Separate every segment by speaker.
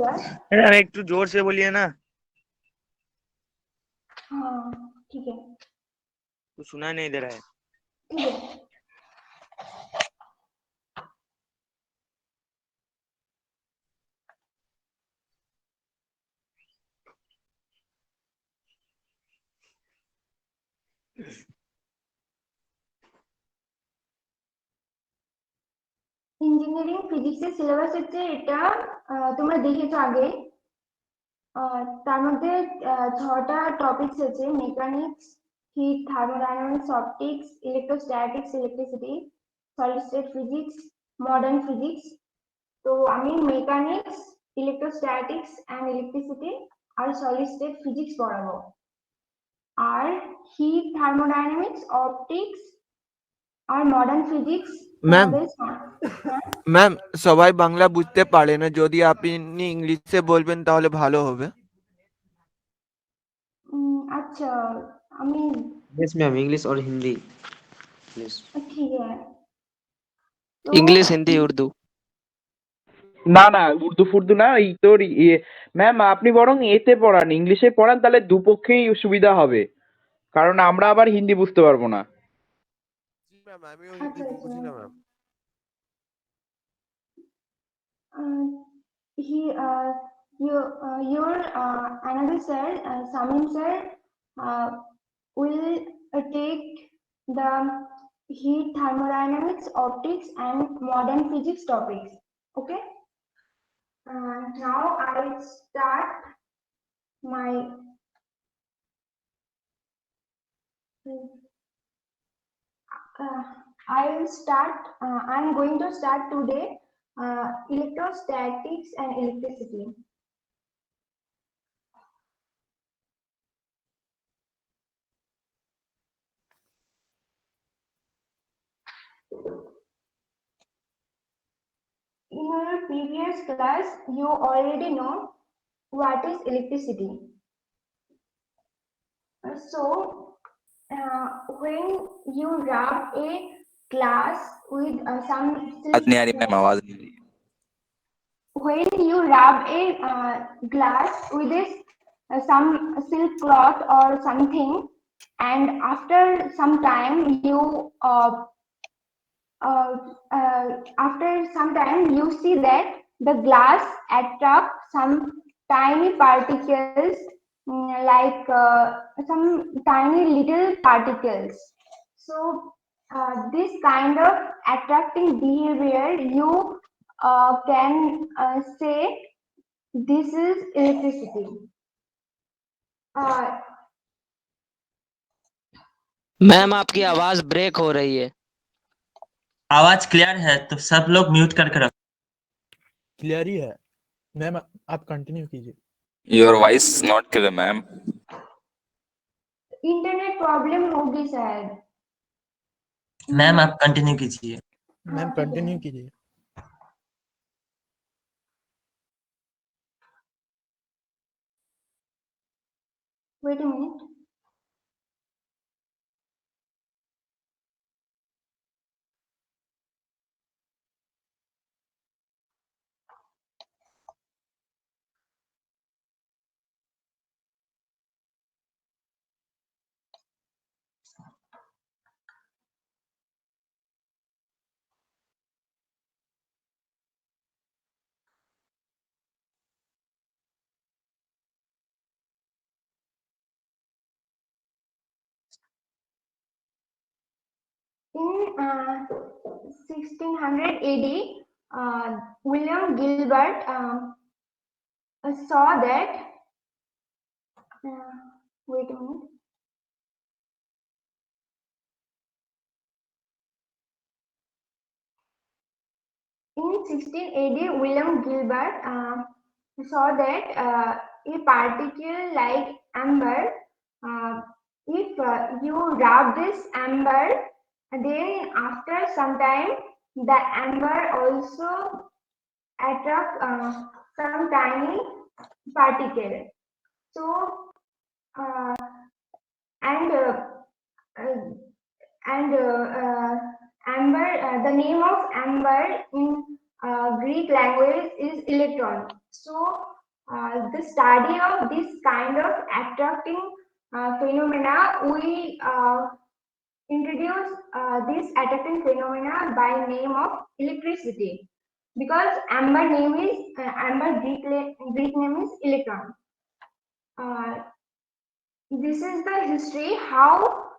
Speaker 1: अरे एक तो जोर से बोलिए ना।
Speaker 2: हाँ ठीक है,
Speaker 1: तो सुना नहीं दे रहा है।
Speaker 2: ठीक है। ইঞ্জিনিয়ারিং ফিজিক্সের সিলেবাস হচ্ছে এটা, তোমরা দেখেছো আগে। তার মধ্যে 6টা টপিকস আছে: mechanics, heat, thermodynamics, optics, electrostatics, electricity, solid state physics, modern physics. তো আমি মেকানিক্স, ইলেকট্রোস্ট্যাটিক্স অ্যান্ড ইলেকট্রিসিটি আর সলিড স্টেট ফিজিক্স পড়াবো। আর হিট, থার্মোডাইনামিক্স, অপটিক্স আর মডার্ন ফিজিক্স
Speaker 3: ম্যাম
Speaker 2: তোমাদের।
Speaker 3: ম্যাম সবাই বাংলা বুঝতে পারে না, যদি আপনি ইংলিশে বলবেন তাহলে ভালো হবে।
Speaker 2: আচ্ছা, আমি
Speaker 4: यस मैम, इंग्लिश और हिंदी प्लीज।
Speaker 2: ঠিক আছে। তো
Speaker 5: इंग्लिश हिंदी उर्दू।
Speaker 6: না না, উর্দু ফুর্দু না, এই তোর ম্যাম আপনি বরং এতে পড়ান, ইংলিশে পড়ান, তাহলে দুপক্ষেই সুবিধা হবে, কারণ আমরা আবার হিন্দি বুঝতে পারবো না।
Speaker 3: জি ম্যাম, আমিও হিন্দি
Speaker 2: আচ্ছা আচ্ছা,
Speaker 3: বুঝি না ma'am.
Speaker 2: he your another sir, Samim sir, will take the heat, thermodynamics, optics and modern physics topics. Okay, now I start my I'm going to start today electrostatics and electricity. In your previous class, you already know what is electricity. So, when you rub a glass with some
Speaker 7: आवाज नहीं आ रही ma'am, आवाज नहीं आ रही।
Speaker 2: when you rub a glass with some silk cloth or something, and after some time you see that the glass attracts some tiny particles, like some tiny little particles. So this kind of attracting behavior, you can say this is electricity.
Speaker 5: Ma'am आपकी आवाज break हो रही है।
Speaker 8: आवाज clear है तो सब लोग म्यूट करके रखो।
Speaker 9: क्लियर ही है मैम, आप कंटिन्यू कीजिए।
Speaker 7: Your voice not clear ma'am.
Speaker 2: Internet problem होगी शायद।
Speaker 8: मैम आप कंटिन्यू कीजिए।
Speaker 9: मैम कंटिन्यू कीजिए।
Speaker 2: Wait a minute. In 1600 AD, William Gilbert saw that. Wait a minute. In 16 AD, William Gilbert saw that a particle like amber, if you rub this amber, then after some time, the amber also attract some tiny particle. So, and amber, the name of amber in Greek language is electron. So the study of this kind of attracting phenomena, we introduce this attracting phenomena by name of electricity, because amber name is amber Greek name is electron. This is the history how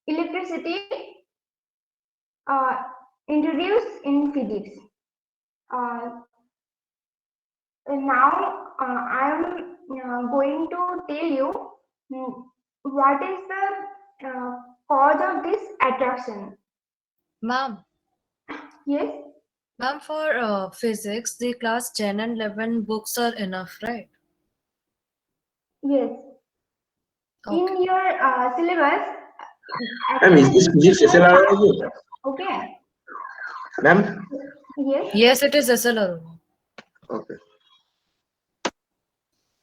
Speaker 2: electricity introduced in physics. Now I am going to tell you what is the cause of this attraction.
Speaker 10: Ma'am,
Speaker 2: Yes,
Speaker 10: ma'am, for physics, the class 10 and 11 books are enough, right?
Speaker 2: yes.
Speaker 10: Okay.
Speaker 2: In your syllabus,
Speaker 11: Ma'am, is this physics SLR also?
Speaker 2: okay.
Speaker 11: Ma'am?
Speaker 2: Yes.
Speaker 10: Yes, it is SLR.
Speaker 11: Okay.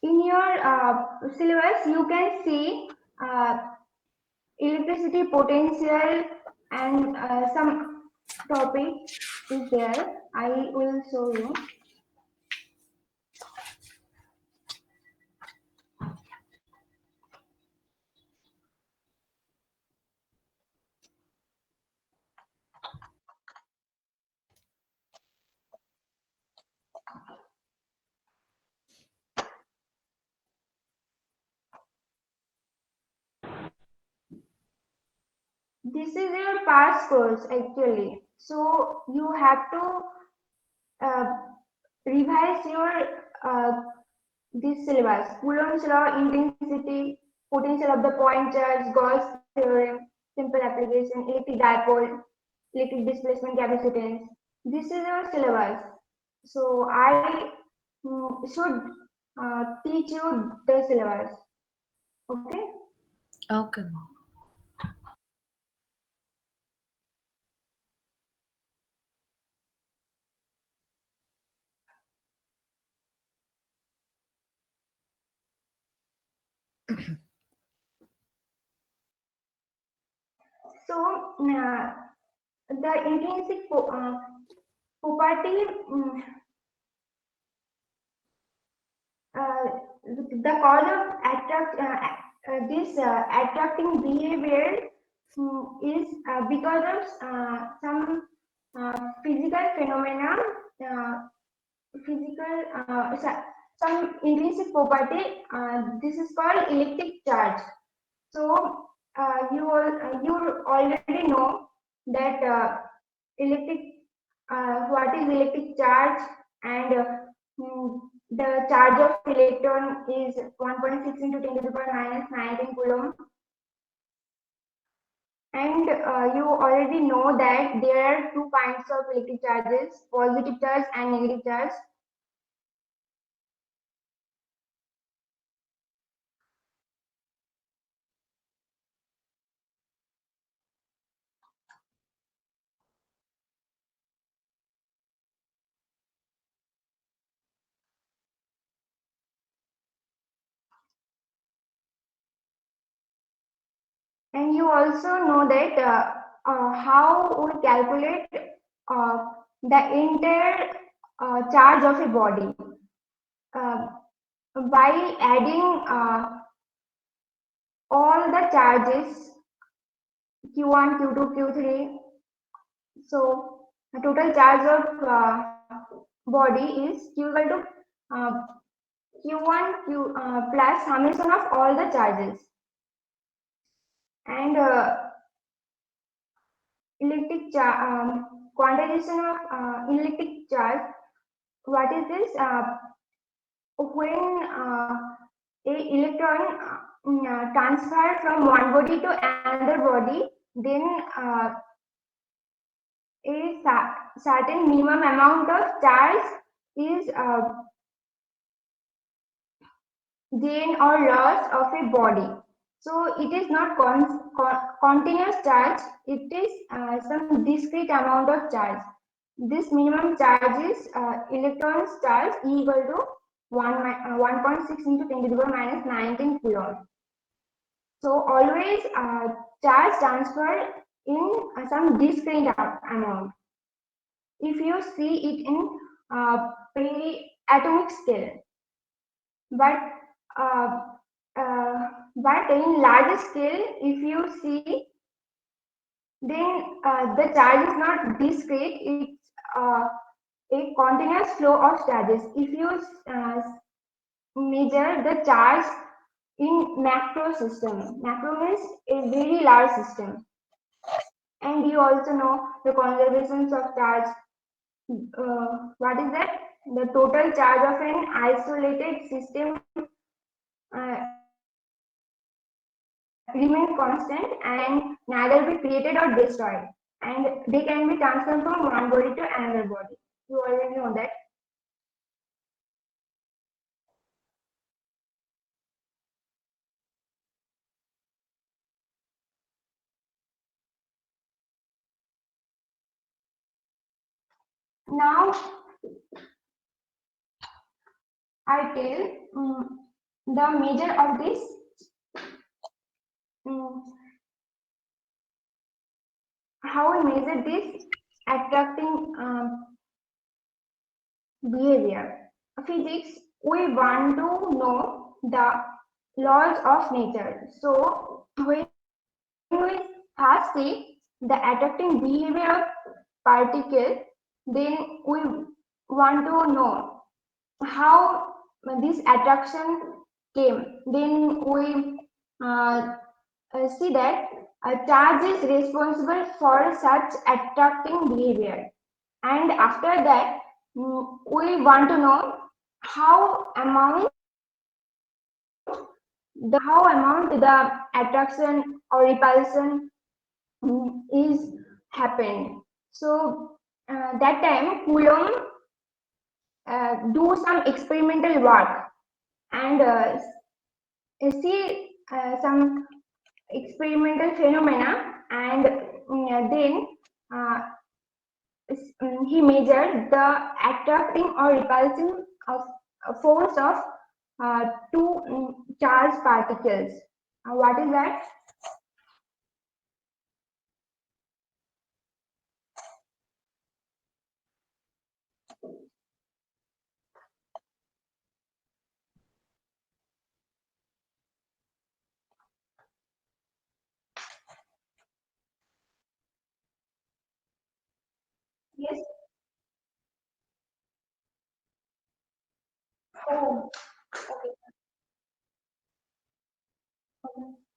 Speaker 2: In your syllabus, you can see electricity potential and some topic is there. I will show you. This is your past course actually. So you have to revise your this syllabus. Coulomb's law, intensity, potential of the point charge, Gauss theorem, simple application, electric dipole, electric displacement capacitance. This is your syllabus. So I should teach you the syllabus. Okay.
Speaker 10: Okay.
Speaker 2: So the intrinsic property, the cause of this attracting behavior is because of some physical phenomena, some intrinsic property. This is called electric charge. So you already know that what is electric charge, and the charge of electron is 1.6 into 10 to the power minus 19 coulomb. And you already know that there are two kinds of electric charges, positive charge and negative charge. And you also know that how we calculate the entire charge of a body by adding all the charges Q1, Q2, Q3. So the total charge of body is Q equal to Q1 plus summation of all the charges. And electric quantization of electric charge. What is this? When a electron transfer from one body to another body, then a certain minimum amount of charge is gain or loss of a body. So it is not continuous charge, it is some discrete amount of charge. This minimum charge is electrons charge E equal to 1.6 into 10 to the power minus 19 coulomb. So always charge transfer in some discrete amount. if you see it in pre-atomic scale. But in larger scale, if you see, then the charge is not discrete, it's a continuous flow of charges. If you measure the charge in macro system, macro means a very large system, and you also know the conservations of charge. What is that? The total charge of an isolated system remain constant and neither be created or destroyed, and they can be transferred from one body to another body. You already know that. Now I tell the measure of this. How we measure this attracting behavior. Physics, we want to know the laws of nature. So when we first see the attracting behavior of particle, then we want to know how this attraction came. Then we see that a charge is responsible for such attracting behavior, and after that we want to know how amount the attraction or repulsion is happened. So that time Coulomb do some experimental work and see some experimental phenomena, and then he measured the attracting or repulsing of force of two charged particles. What is that? Yes. Oh, okay. Okay.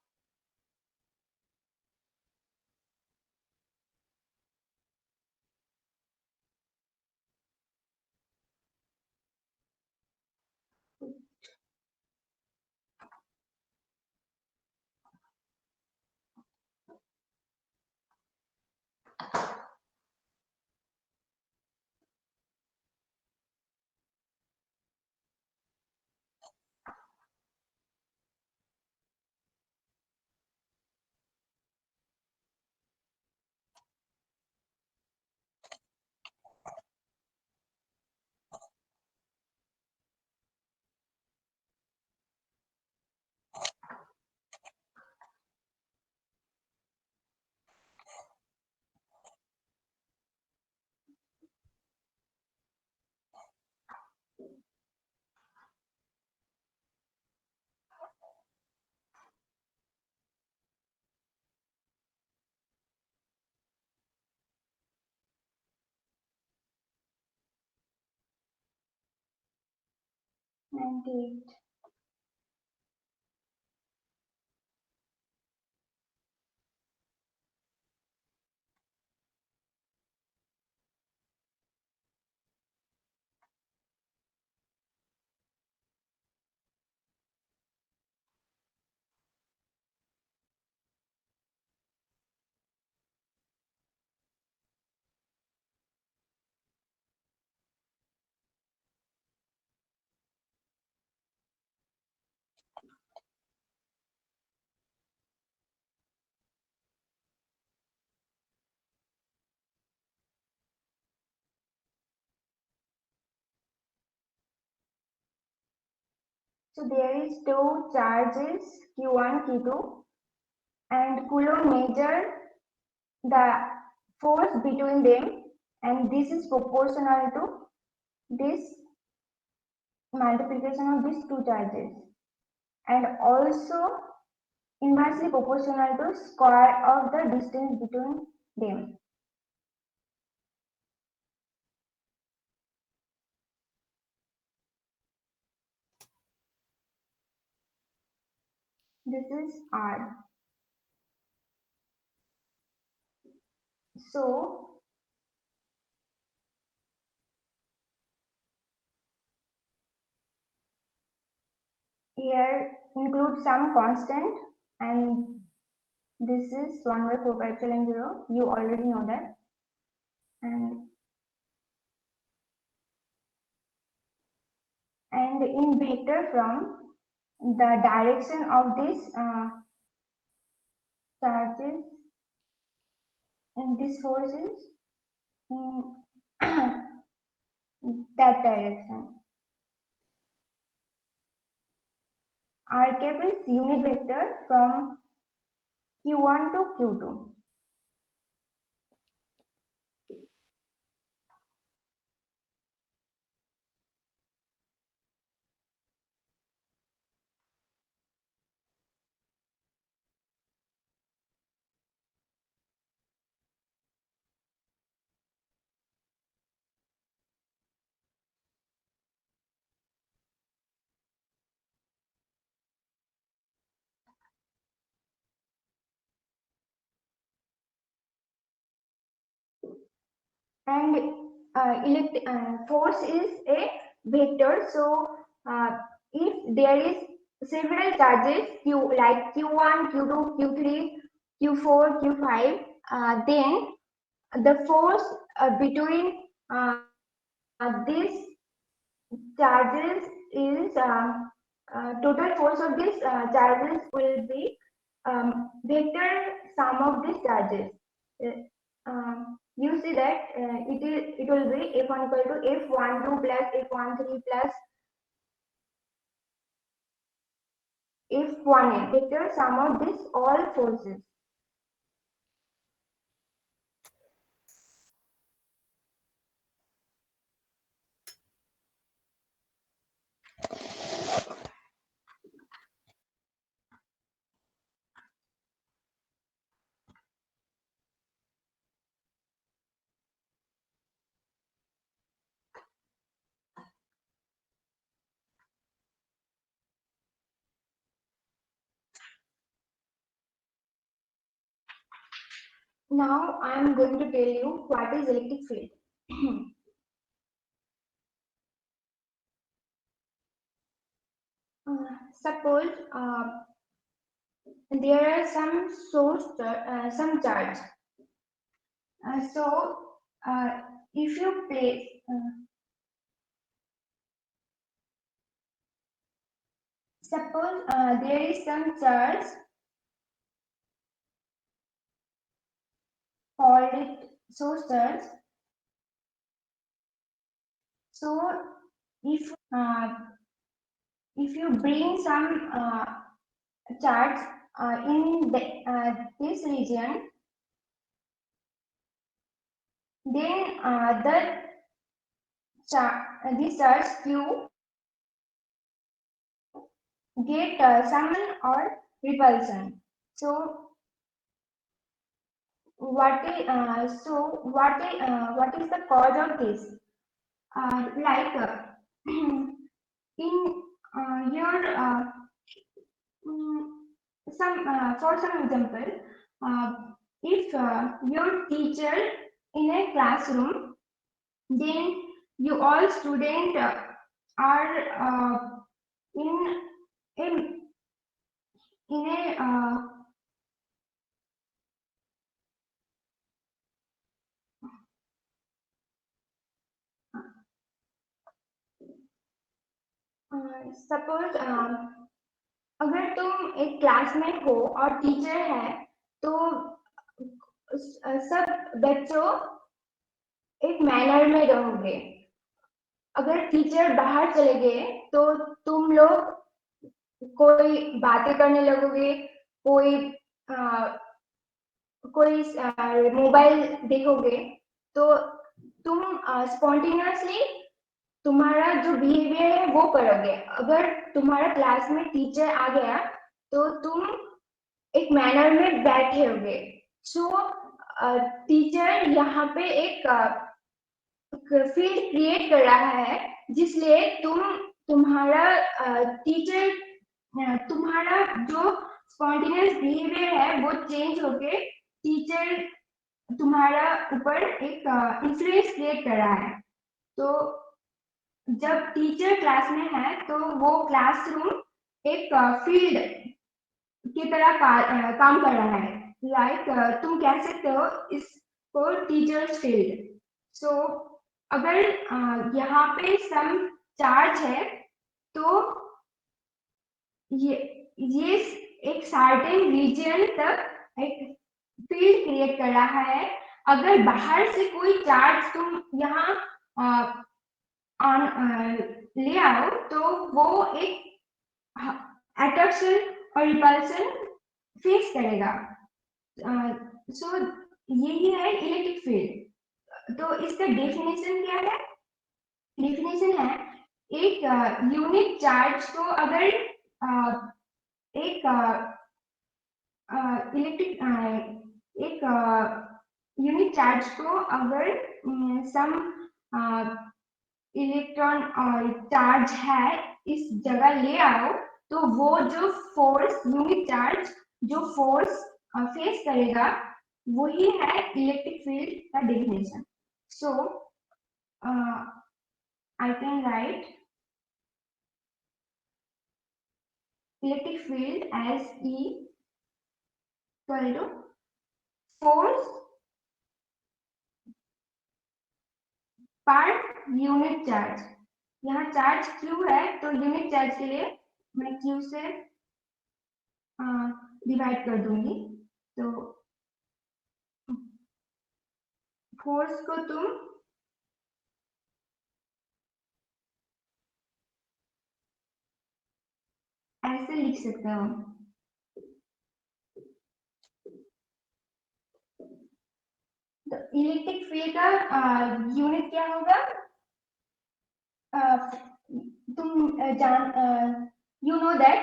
Speaker 2: 98. So there is two charges, Q1, Q2, and Coulomb measured the force between them, and this is proportional to this multiplication of these two charges, and also inversely proportional to square of the distance between them. This is R. So here include some constant, and this is 1 by 4 pi epsilon 0. You already know that. And in vector form, the direction of this charges and this force is in that direction. R cap is unit vector from Q1 to Q2. And force is a vector. So if there is several charges Q, like Q1, Q2, Q3, Q4, Q5, then the force between these charges is total force of these charges will be vector sum of these charges. You see that it will be F1 equal to F12 plus F13 plus F1A, vector sum of these all forces. Now I am going to tell you what is electric field. Suppose there are some some charge. So if you place suppose there is some charge, call it source charge. So if you bring some charge in this region, then this charge Q get summon or repulsion. So what is the cause of this? Like in your for some example, if your teacher in a classroom, then you all students are in a suppose अगर तुम एक classmate हो और teacher है तो सब बच्चों एक मैनर में रहोगे. अगर टीचर बाहर चले गए तो तुम लोग कोई बातें करने लगोगे, कोई मोबाइल देखोगे. तो तुम स्पॉन्टेनियसली तुम्हारा जो बिहेवियर है वो करोगे। अगर तुम्हारा क्लास में टीचर आ गया तो तुम एक मैनर में बैठे होगे। सो टीचर यहाँ पे एक फील्ड क्रिएट कर रहा है, जिसलिए तुम्हारा टीचर तुम्हारा जो स्पॉन्टेनियस बिहेवियर है वो चेंज होके टीचर तुम्हारा ऊपर एक इन्फ्लुएंस क्रिएट कर रहा है। तो जब टीचर क्लास में है तो वो क्लासरूम एक फील्ड की तरह काम कर रहा है। लाइक तुम कह सकते हो इसको टीचर्स फील्ड। सो अगर यहाँ पे सम चार्ज है तो ये एक सर्टेन रीजन तक एक फील्ड क्रिएट कर रहा है। अगर बाहर से कोई चार्ज तुम यहाँ ले आओ तो वो एक अट्रैक्शन और रिपल्सन फेस करेगा। सो यही है इलेक्ट्रिक फील्ड। तो इसका डेफिनेशन क्या है? डेफिनेशन है एक यूनिट चार्ज को अगर एक इलेक्ट्रिक एक यूनिट चार्ज को अगर सम इलेक्ट्रॉन चार्ज है इस जगह ले आओ तो वो जो फोर्स यूनिट चार्ज जो फोर्स फेस करेगा वही है इलेक्ट्रिक फील्ड का definition. So I can write electric field as E equal to force per unit charge. यहाँ चार्ज Q है तो यूनिट चार्ज के लिए मैं Q से डिवाइड कर दूंगी। तो फोर्स को तुम ऐसे लिख सकते हो। तो इलेक्ट्रिक फील्ड का यूनिट क्या होगा? तुम जान यू नो दैट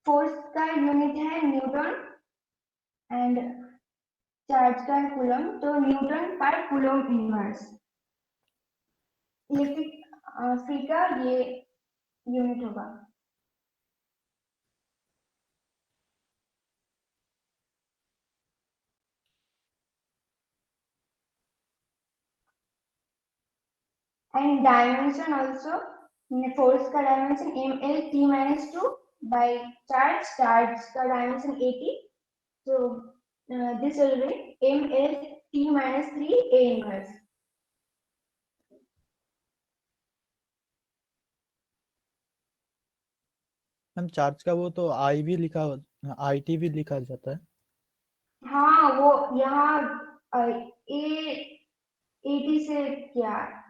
Speaker 2: फोर्स का यूनिट है न्यूटन एंड चार्ज का है कूलम। तो न्यूटन पर कूलम इनवर्स इलेक्ट्रिक फील्ड का ये यूनिट होगा। And dimension also, force का dimension ml t minus 2 by charge का dimension 80. So this will be ml t minus 3 a inverse.
Speaker 9: Ma'am charge का वो तो आई भी लिखा आई टी भी लिखा जाता है।
Speaker 2: हाँ वो यहाँ a80 से क्या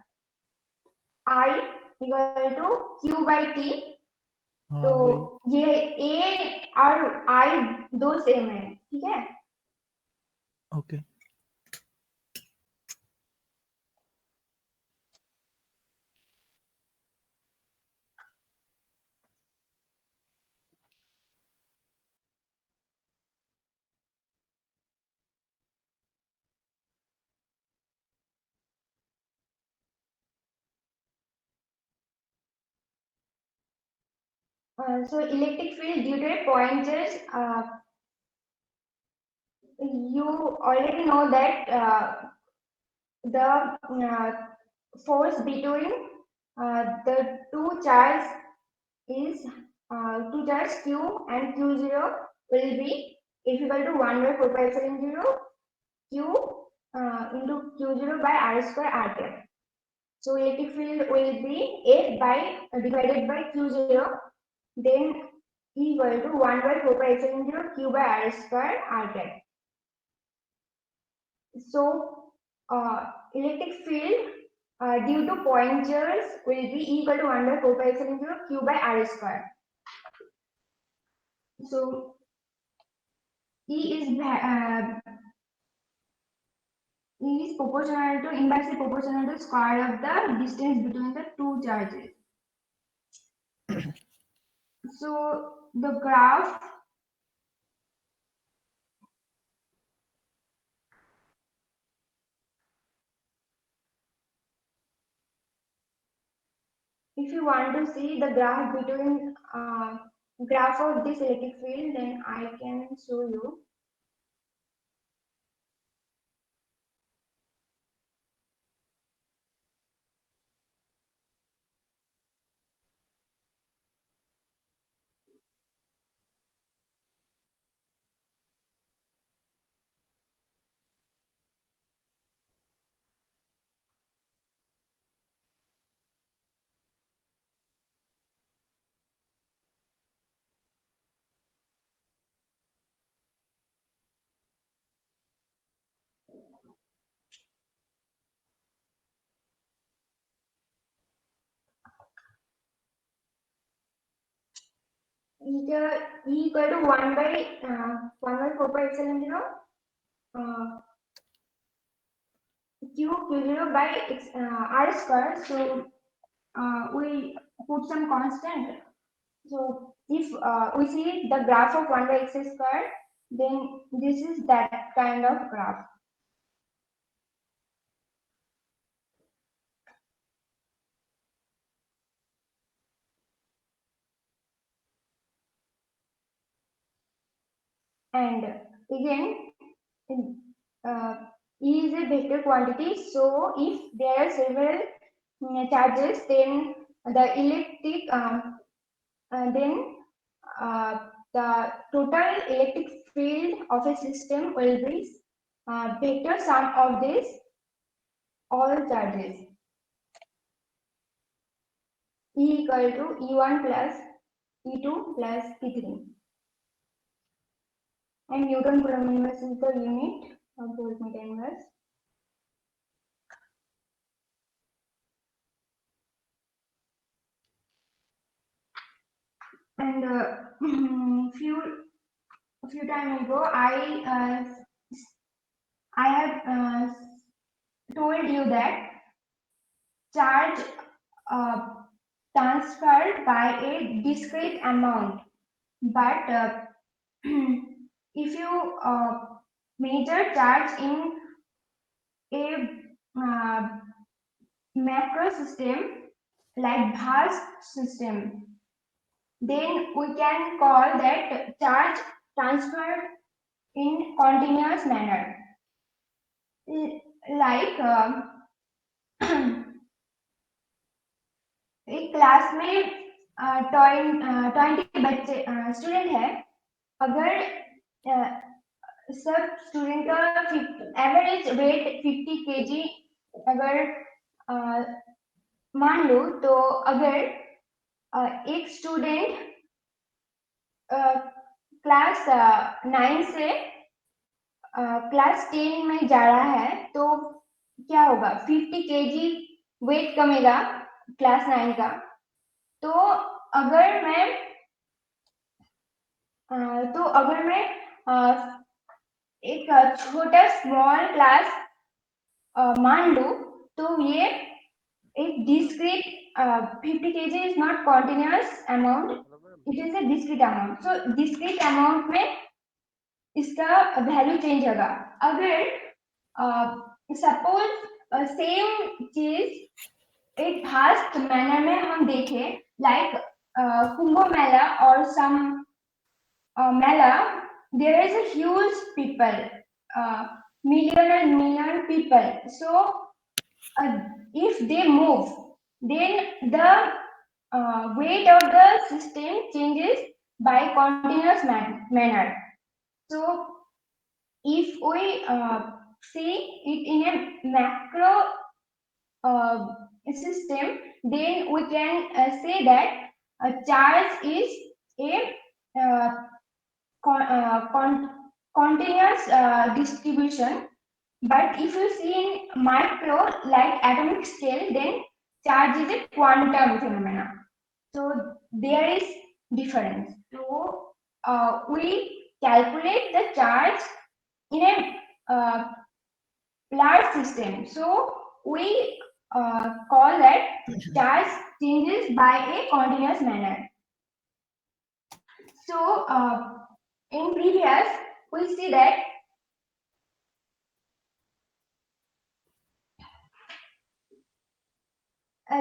Speaker 2: I equal to Q by T। तो ये A और I दो सेम है, ठीक है?
Speaker 9: Okay.
Speaker 2: So electric field due to a point charge, you already know that the force between the two charges is two charge Q and Q0 will be equal to 1 by 4 pi epsilon 0 Q into Q0 by R square R cap. So electric field will be F by divided by Q0, then equal to 1 by 4 pi epsilon 0 Q by R square R cap. So electric field due to point charge will be equal to 1 by 4 pi epsilon 0 Q by R square. So E is proportional to inversely proportional to square of the distance between the two charges. So the graph if you want to see the graph between graph of this electric field, then I can show you. E equal to 1 by 4 pi epsilon 0 q0 by r square. So we put some constant. So if we see the graph of 1 by x square, then this is that kind of graph. And again, E is a vector quantity. So if there are several charges, then the electric the total electric field of a system will be vector sum of this all charges. E equal to E1 plus E2 plus E3. And Newton Coulomb inverse is the unit of voltmeter inverse. And few time ago, I have told you that charge transferred by a discrete amount, but if you measure charge in a macro system like vast system, then we can call that charge transferred in continuous manner. Like एक class में 20 बच्चे student है, अगर सब student का average weight 50 kg अगर मान लो, तो अगर एक स्टूडेंट क्लास 9 से क्लास 10 में जा रहा है, तो क्या होगा? 50 kg वेट कमेगा क्लास 9 का. तो अगर मैं एक छोटा स्मॉल क्लास मान लूं, तो ये एक discrete 50 kg is not continuous amount, it is a discrete amount. So discrete amount में इसका वैल्यू चेंज होगा. अगर सपोज सेम चीज एक फास्ट मैनर में हम देखें, लाइक कुंभ मेला और सम मेला, there is a huge people, million and million people. So if they move, then the weight of the system changes by continuous manner. So if we see it in a macro system, then we can say that a charge is a continuous distribution. But if you see in micro, like atomic scale, then charge is a quantum phenomena. So there is difference. So we calculate the charge in a large system. So we call that charge changes by a continuous manner. So in previous, we see that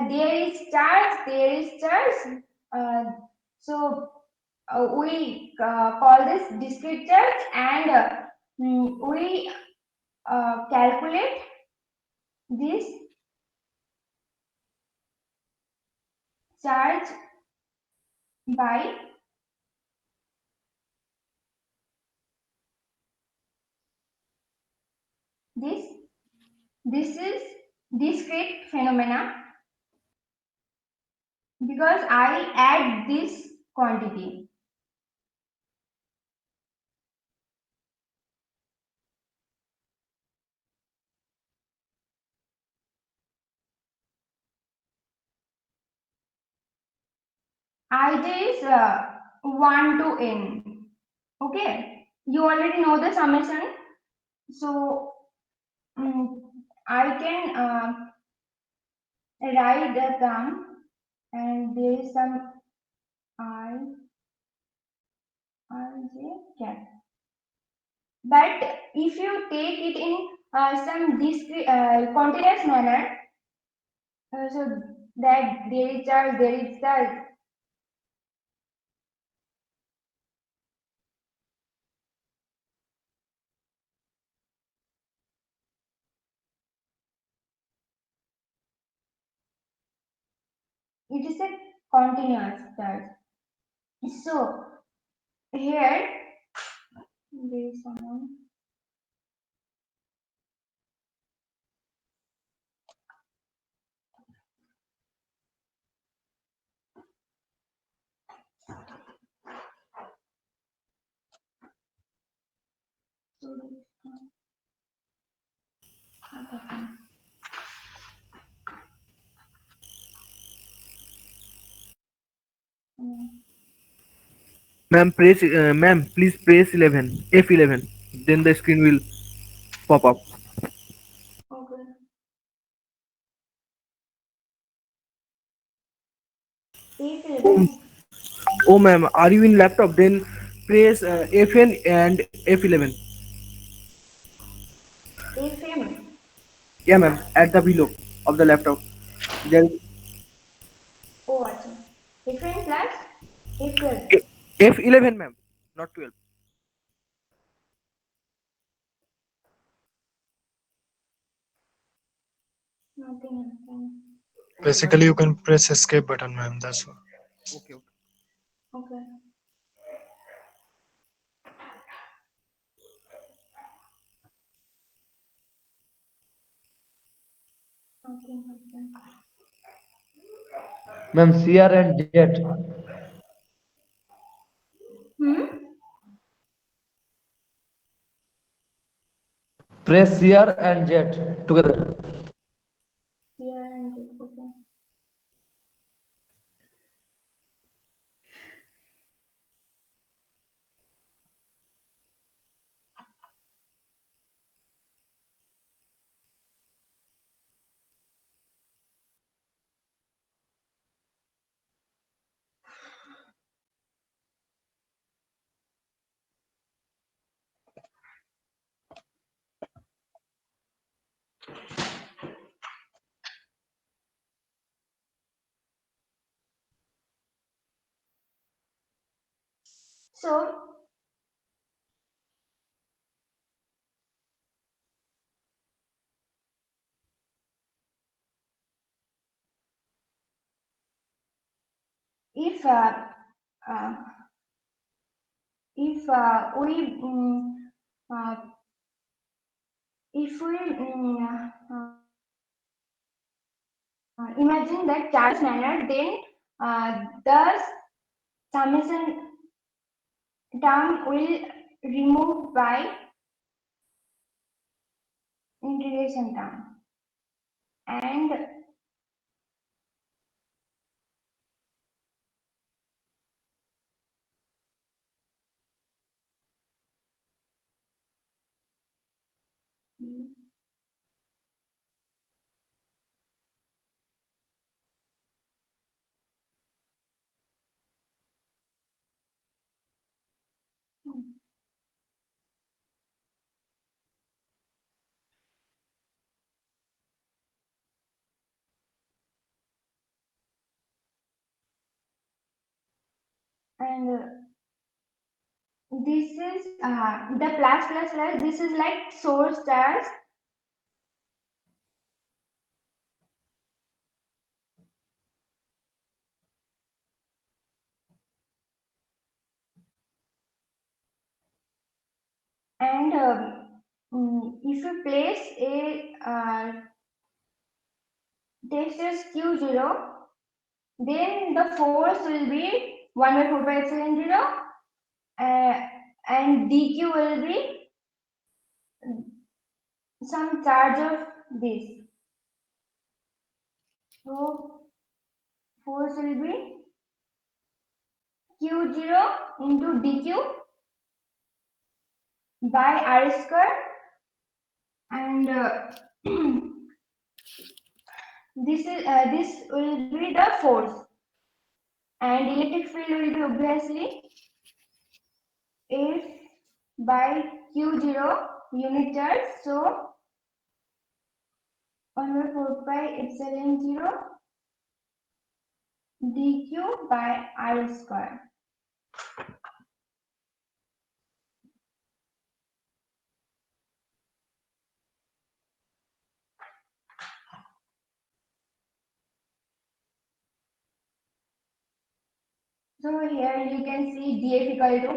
Speaker 2: there is charge. So we call this discrete charge, and we calculate this charge by this. This is discrete phenomena because I add this quantity. Ij is 1 to n. Okay, you already know the summation, so I can write the term, and there is some I j cap. But if you take it in some discrete continuous manner, so that there is charge, it is a continuous charge. So here there is someone.
Speaker 3: Ma'am, please press 11, F11. Then the screen will pop up.
Speaker 2: Okay.
Speaker 3: Oh, oh ma'am, are you in laptop? Then press FN and F11.
Speaker 2: FM.
Speaker 3: Yeah, ma'am, at the below of the laptop. Then
Speaker 2: Oh, अच्छा. FM plus F12.
Speaker 3: F11, ma'am, not 12.
Speaker 2: Nothing.
Speaker 9: Basically, you can press escape button, ma'am. That's all.
Speaker 3: Okay.
Speaker 2: Okay.
Speaker 4: Ma'am, CR and jet. Press CR and jet together.
Speaker 2: Yeah, okay. So if uh, if we if we imagine that charge manner, then the summation term will remove by integration term, and And this is the plus plus plus. This is like source charge. And if you place a testers Q0, then the force will be 1 by 4 pi epsilon 0, and dq will be some charge of this. So force will be q0 into dq by r square, and this will be the force, and electric field will be obviously F by q0 unit charge. So 1 by 4 pi epsilon 0 dq by r square. So here you can see df equal to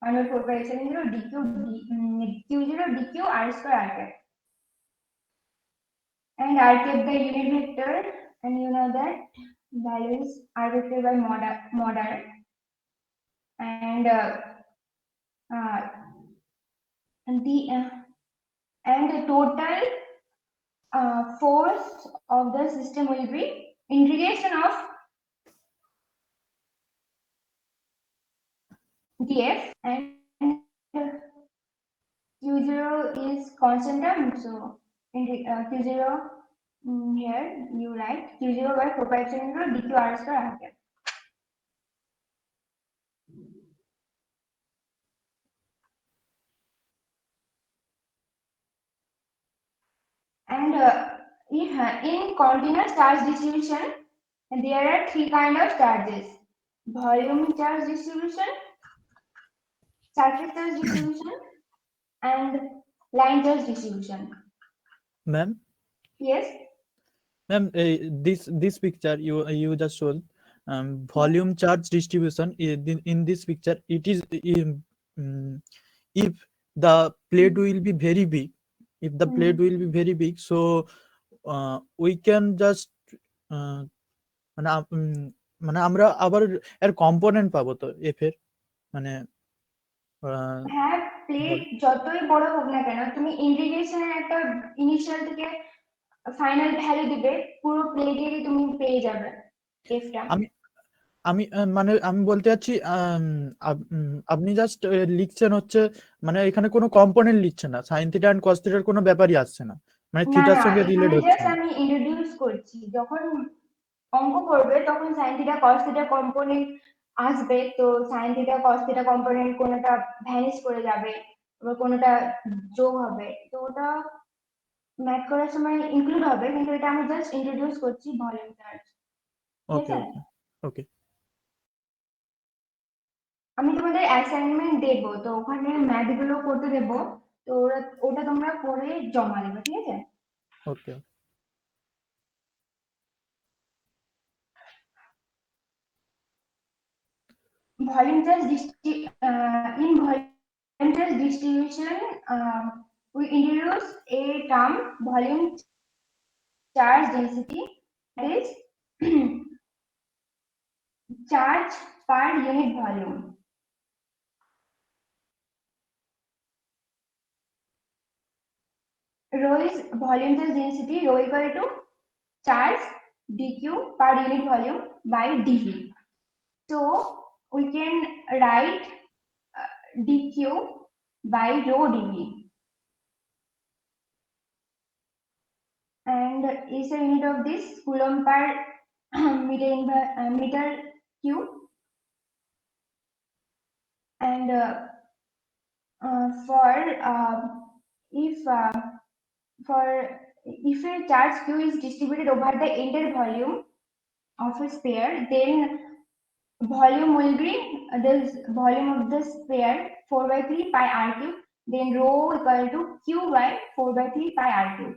Speaker 2: 1 by 4 pi epsilon 0 q0 dq r square r cap. And r cap the unit vector, and you know that value is r vector by mod r. And the total force of the system will be integration of df, and q0 is constant term, so q0 here you write q0 by 4 pi epsilon 0 dq r square r cap. And in continuous charge distribution, there are three kinds of charges: volume charge distribution, surface charge distribution, and line charge distribution.
Speaker 9: Ma'am,
Speaker 2: Yes.
Speaker 9: ma'am, this picture you just showed, volume charge distribution in this picture, it is if the plate will be very big, so we can just মানে আমরা আবার এর component পাবো তো F এর, মানে
Speaker 2: হ্যাঁ, plate যতই বড় হোক না কেন, তুমি ইন্টিগ্রেশনের একটা ইনিশিয়াল থেকে ফাইনাল ভ্যালু দিবে, পুরো প্লেটেরই তুমি পেয়ে যাবে এফটা।
Speaker 9: আমি মানে আমি বলতে চাচ্ছি আপনি জাস্ট লিখছেন হচ্ছে, মানে এখানে কোনো কম্পোনেন্ট লিখছেন না, সাইন থিটা এন্ড কস থিটার কোনো ব্যাপারই আসছে না, মানে থিটার সঙ্গে রিলেট হচ্ছে না।
Speaker 2: আমি ইন্ট্রোডিউস করছি, যখন অঙ্ক করবে তখন sine theta cos theta component আসবে, তো sine theta cos theta component কোনটা ভ্যানিশ করে যাবে, আবার কোনটা যোগ হবে, তো ওটা ম্যাথ করার সময় ইনক্লুড হবে, কিন্তু এটা আমি জাস্ট ইন্ট্রোডিউস করছি ভলিউম চার্জ।
Speaker 9: ওকে ওকে,
Speaker 2: আমি তোমাদের অ্যাসাইনমেন্ট দেব, তো ওখানে ম্যাথ গুলো করতে দেব, তো ওটা তোমরা করে জমা দেবে, ঠিক আছে?
Speaker 9: ওকে।
Speaker 2: Volume charge in volume charge distribution, we introduce a term volume charge density, that is charge per unit volume. Rho is volume charge density, rho equal to charge dq per unit volume by dv. So we can write dq by rho dv. SI unit of this coulomb per meter cube. And if a charge Q is distributed over the entire volume of a sphere, then volume will be the volume of the sphere 4 by 3 pi r cube. Then rho equal to Q by 4 by 3 pi r cube.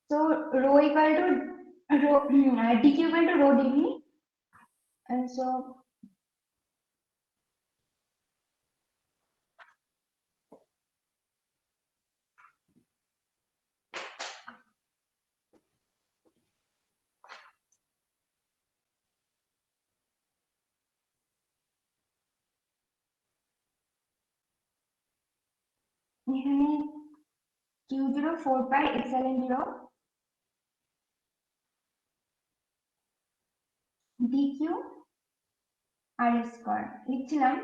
Speaker 2: So rho equal to rho dq equal to rho dv, and so এখানে q0 4 pi epsilon 0 dq r square লিখছিলাম।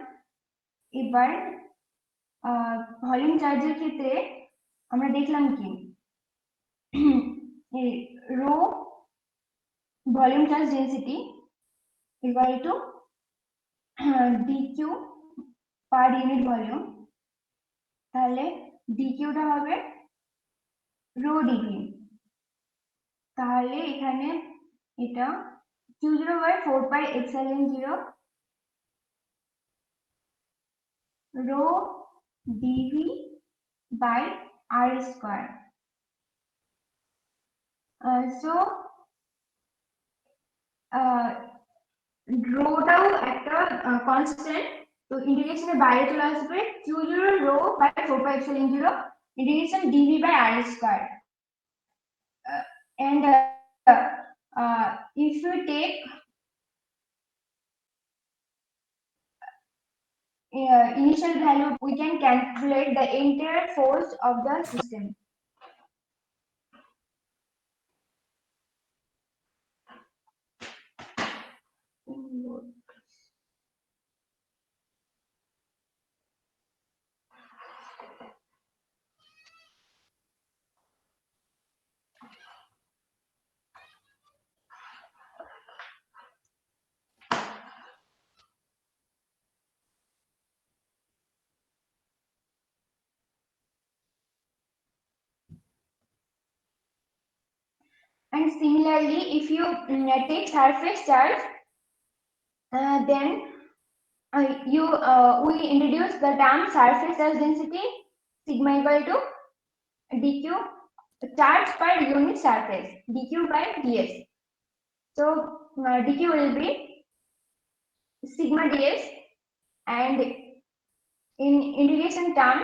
Speaker 2: এবার volume চার্জের ক্ষেত্রে আমরা দেখলাম কি rho volume charge density equal to dq per unit volume, তাহলে dqটা হবে রো ডিভি। তাহলে এখানে এটা q0 by 4 pi epsilon 0 rho dv by r square. So rhoটাও একটা কনস্ট্যান্ট, তো ইন্টিগ্রেশনের বাইরে চলে আসবে q0 rho by 4 pi epsilon 0 integration dv by r square. And if you take initial value, we can calculate the entire force of the system. And similarly, if you take surface charge, then we introduce the term surface charge density sigma equal to dq charge per unit surface dq by ds. So dq will be sigma ds, and in integration term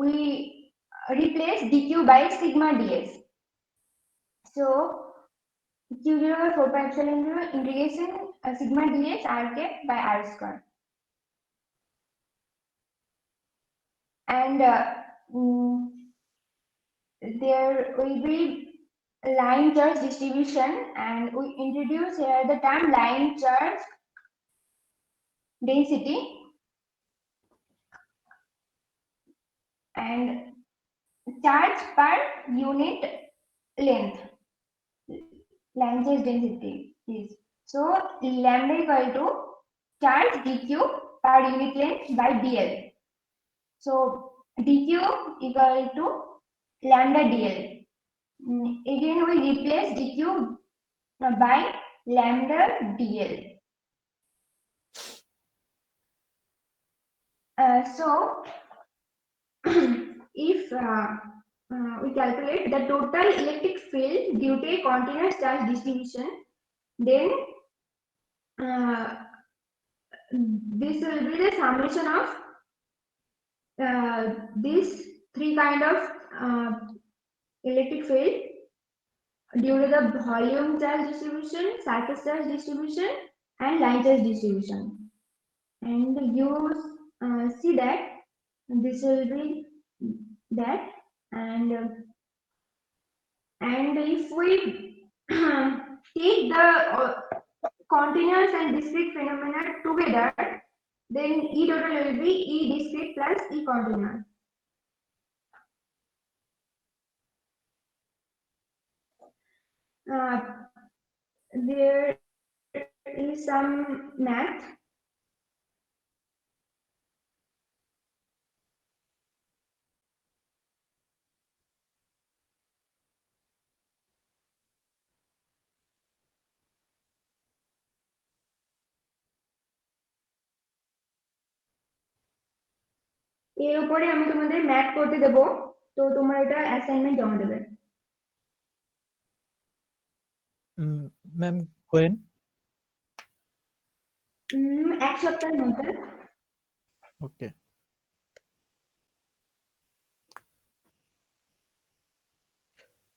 Speaker 2: we replace dq by sigma ds. So q0 by 4 pi epsilon 0 integration sigma ds r cap by r square. And there will be line charge distribution, and we introduce here the term line charge density, and charge per unit length, line charge density is. So lambda equal to charge dq per unit length by dl. So dq equal to lambda dl. Again we replace dq by lambda dl. So if we calculate the total electric field due to a continuous charge distribution, then this will be the summation of these three kind of electric field due to the volume charge distribution, surface charge distribution, and line charge distribution. And you see that this will be that, and if we take the continuous and discrete phenomena together, then E total will be E discrete plus E continuous. There is some math. এর উপরে আমি তোমাদের math করতে দেব, তো তোমরা এটা assignment জমা দেবে।
Speaker 9: ম্যাম কোয়েন
Speaker 2: এক সপ্তাহের মধ্যে।
Speaker 9: ওকে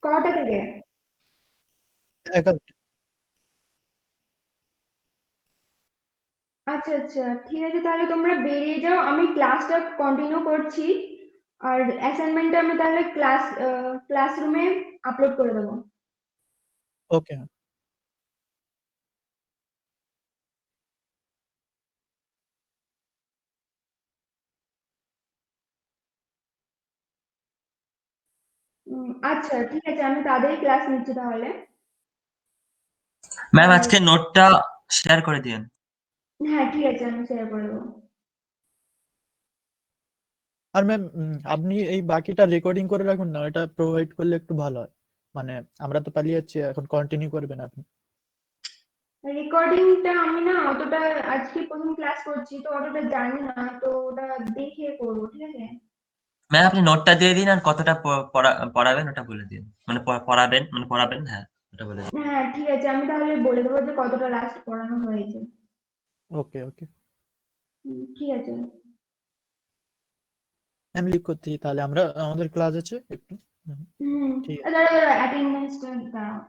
Speaker 2: কটা থেকে?
Speaker 9: 11
Speaker 2: আচ্ছা আচ্ছা, ঠিক আছে, তাহলে তোমরা বেরিয়ে যাও, আমি ক্লাসটা কন্টিনিউ করছি, আর অ্যাসাইনমেন্টটা আমি তাহলে ক্লাসরুমে আপলোড করে দেবো।
Speaker 9: ওকে
Speaker 2: আচ্ছা ঠিক আছে, আমি তাদেরই ক্লাস নিচ্ছি তাহলে।
Speaker 8: मैम आज के নোটটা শেয়ার করে দিন।
Speaker 2: হ্যাঁ ঠিক আছে, আমি শেয়ার করে দেবো।
Speaker 9: আর ম্যাম আপনি এই বাকিটা রেকর্ডিং করে রাখুন না, এটা প্রোভাইড করলে একটু ভালো হয়, মানে আমরা তো পালিয়ে যাচ্ছি, এখন কন্টিনিউ করবেন আপনি।
Speaker 2: রেকর্ডিংটা আমি না অতটা, আজকে প্রথম ক্লাস করছি তো অতটা জানি না, তো ওটা দেখে করবো, ঠিক আছে?
Speaker 8: ম্যাম আপনি নোটটা দিয়ে দিন আর কতটা পড়াবেন ওটা বলে দিন, মানে পড়াবেন, হ্যাঁ ওটা বলে দিন।
Speaker 2: হ্যাঁ ঠিক আছে, আমি তাহলে বলে দেবো যে কতটা লাস্ট পড়ানো হয়েছে।
Speaker 9: ওকে ওকে
Speaker 2: ঠিক আছে।
Speaker 9: আমি লিভ করতেছি, তাহলে আমরা আমাদের ক্লাস আছে একটু।
Speaker 2: হুম,
Speaker 9: ঠিক আছে
Speaker 2: দাঁড়াও অ্যাটেন্ডেন্সটা দাঁড়াও।